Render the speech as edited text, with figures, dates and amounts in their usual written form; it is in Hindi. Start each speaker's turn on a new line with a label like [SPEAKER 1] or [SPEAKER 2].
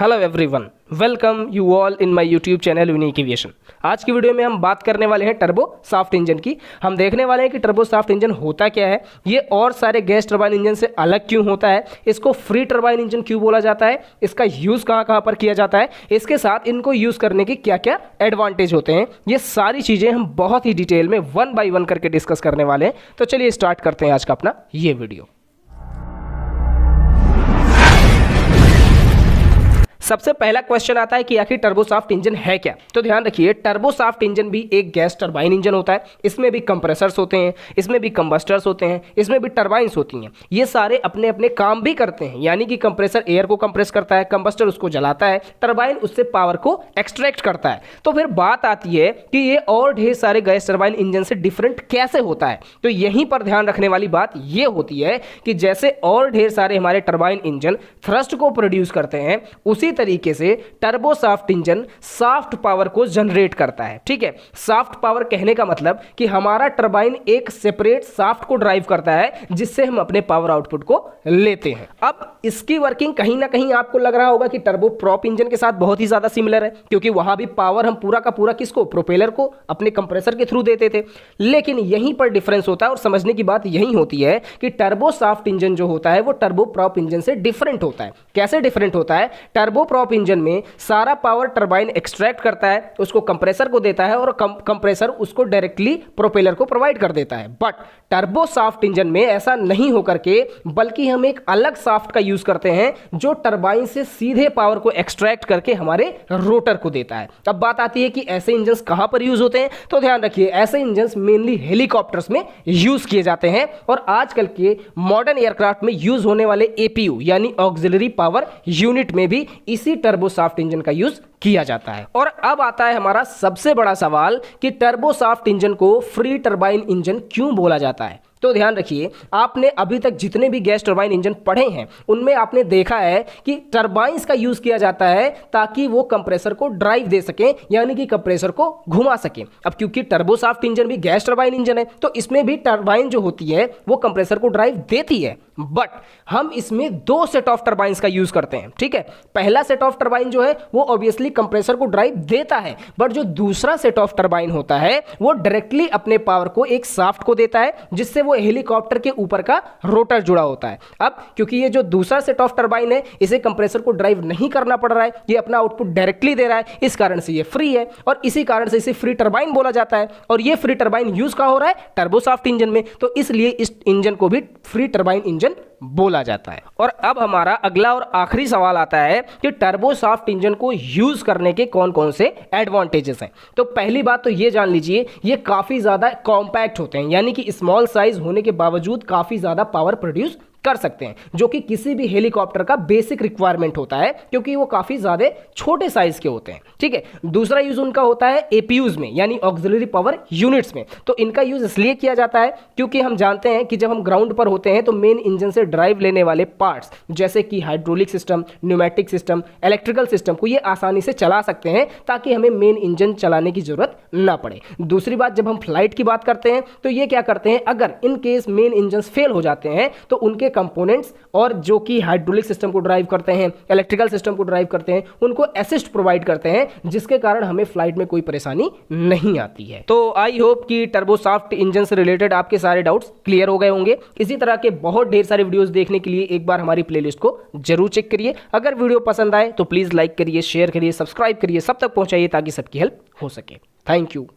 [SPEAKER 1] Hello everyone, welcome you all in my YouTube channel unique aviation. आज की वीडियो में हम बात करने वाले हैं टर्बो शाफ्ट इंजन की। हम देखने वाले हैं कि टर्बो शाफ्ट इंजन होता क्या है, ये और सारे गैस टरबाइन इंजन से अलग क्यों होता है, इसको फ्री टरबाइन इंजन क्यों बोला जाता है, इसका यूज़ कहाँ कहाँ पर किया जाता है, इसके साथ इनको यूज़ करने के क्या क्या एडवांटेज होते हैं, ये सारी चीज़ें हम बहुत ही डिटेल में वन बाई वन करके डिस्कस करने वाले हैं। तो चलिए स्टार्ट करते हैं आज का अपना ये वीडियो। सबसे पहला क्वेश्चन आता है कि आखिर टर्बो शाफ्ट इंजन है क्या। तो ध्यान रखिए, टर्बो शाफ्ट इंजन भी एक गैस टरबाइन इंजन होता है। इसमें भी कंप्रेसर्स होते हैं, इसमें भी कंबस्टर्स होते हैं, इसमें भी टरबाइंस होती हैं। ये सारे अपने अपने काम भी करते हैं, यानी कि कंप्रेसर एयर को कंप्रेस करता है, कंबस्टर उसको जलाता है, टरबाइन उससे पावर को एक्सट्रैक्ट करता है। तो फिर बात आती है कि ये और ढेर सारे गैस टरबाइन इंजन से डिफरेंट कैसे होता है। तो यहीं पर ध्यान रखने वाली बात ये होती है कि जैसे और ढेर सारे हमारे टरबाइन इंजन थ्रस्ट को प्रोड्यूस करते हैं, उसी तरीके से turbo shaft engine shaft power को जनरेट करता है। ठीक है, शाफ्ट पावर कहने का मतलब कि हमारा टरबाइन एक सेपरेट शाफ्ट को ड्राइव करता है जिससे हम अपने पावर आउटपुट को लेते हैं। अब इसकी वर्किंग कहीं ना कहीं आपको लग रहा होगा कि टर्बो प्रॉप इंजन के साथ बहुत ही ज्यादा सिमिलर है, क्योंकि वहां भी पावर हम पूरा का पूरा किसको, प्रोपेलर को अपने कंप्रेसर के थ्रू देते थे। लेकिन यहीं पर डिफरेंस होता है और समझने की बात यही होती है कि टर्बो शाफ्ट इंजन जो होता है वो टर्बो प्रॉप इंजन से डिफरेंट होता है। कैसे डिफरेंट होता है? टर्बो प्रॉप इंजन में सारा पावर टरबाइन एक्सट्रैक्ट करता है, उसको कंप्रेसर को देता है और कंप्रेसर उसको डायरेक्टली प्रोपेलर को प्रोवाइड कर देता है। बट टर्बो शाफ्ट इंजन में ऐसा नहीं होकर के, बल्कि हम एक अलग शाफ्ट का यूज करते हैं जो टरबाइन से सीधे पावर को एक्सट्रैक्ट करके हमारे रोटर को देता है। अब बात आती है कि ऐसे इंजन कहां पर यूज होते हैं। तो ध्यान रखिए, ऐसे इंजन मेनली हेलीकॉप्टर्स में यूज किए जाते हैं और आजकल के मॉडर्न एयरक्राफ्ट में यूज होने वाले एपीयू यानी ऑक्सिलरी पावर यूनिट में भी इसी टर्बो शाफ्ट इंजन का यूज किया जाता है। और अब आता है हमारा सबसे बड़ा सवाल कि टर्बो शाफ्ट इंजन को फ्री टरबाइन इंजन क्यों बोला जाता है। तो ध्यान रखिए, आपने अभी तक जितने भी गैस टरबाइन इंजन पढ़े हैं उनमें आपने देखा है कि टरबाइंस का यूज किया जाता है ताकि वो कंप्रेसर को ड्राइव दे सके, यानी कि कंप्रेसर को घुमा सके। अब क्योंकि टर्बो शाफ्ट इंजन भी गैस टरबाइन इंजन है तो इसमें भी टरबाइन जो होती है वो कंप्रेसर को ड्राइव देती है। बट हम इसमें दो सेट ऑफ टरबाइंस का यूज करते हैं। ठीक है, पहला सेट ऑफ टरबाइन जो है वो ऑब्वियसली कंप्रेसर को ड्राइव देता है, बट जो दूसरा सेट ऑफ टरबाइन होता है वो डायरेक्टली अपने पावर को एक शाफ्ट को देता है जिससे वो हेलीकॉप्टर के ऊपर का रोटर जुड़ा होता है। अब क्योंकि ये जो दूसरा सेट ऑफ टरबाइन है इसे कंप्रेसर को ड्राइव नहीं करना पड़ रहा है, ये अपना आउटपुट डायरेक्टली दे रहा है, इस कारण से ये फ्री है और इसी कारण से इसे फ्री टरबाइन बोला जाता है। और ये फ्री टरबाइन यूज कहां हो रहा है? टर्बो शाफ्ट इंजन में। तो इसलिए इस इंजन को भी फ्री टरबाइन इंजन बोला जाता है। और अब हमारा अगला और आखिरी सवाल आता है कि टर्बो शाफ्ट इंजन को यूज करने के कौन कौन से एडवांटेजेस हैं। तो पहली बात तो ये जान लीजिए, ये काफी ज्यादा कॉम्पैक्ट होते हैं, यानी कि स्मॉल साइज होने के बावजूद काफी ज्यादा पावर प्रोड्यूस कर सकते हैं, जो कि किसी भी हेलीकॉप्टर का बेसिक रिक्वायरमेंट होता है क्योंकि वो काफी ज्यादा छोटे साइज के होते हैं। ठीक है, दूसरा यूज उनका होता है एपीयूज में यानी ऑक्सिलरी पावर यूनिट्स में। तो इनका यूज इसलिए किया जाता है क्योंकि हम जानते हैं कि जब हम ग्राउंड पर होते हैं तो मेन इंजन से ड्राइव लेने वाले पार्ट्स जैसे कि hydraulic system, pneumatic system, electrical system को ये आसानी से चला सकते हैं ताकि हमें मेन इंजन चलाने की जरूरत ना पड़े। दूसरी बात, जब हम फ्लाइट की बात करते हैं तो ये क्या करते हैं, अगर in case main engine fail हो जाते हैं तो उनके कंपोनेंट्स और जो कि हाइड्रोलिक सिस्टम को ड्राइव करते हैं, इलेक्ट्रिकल सिस्टम को ड्राइव करते हैं, उनको असिस्ट प्रोवाइड करते हैं जिसके कारण हमें फ्लाइट में कोई परेशानी नहीं आती है। तो आई होप कि टर्बो शाफ्ट इंजन से रिलेटेड आपके सारे डाउट्स क्लियर हो गए होंगे। इसी तरह के बहुत ढेर सारे वीडियोस देखने के लिए एक बार हमारी प्लेलिस्ट को जरूर चेक करिए। अगर वीडियो पसंद आए तो प्लीज लाइक करिए, शेयर करिए, सब्सक्राइब करिए, सब तक पहुंचाइए ताकि सबकी हेल्प हो सके। Thank you.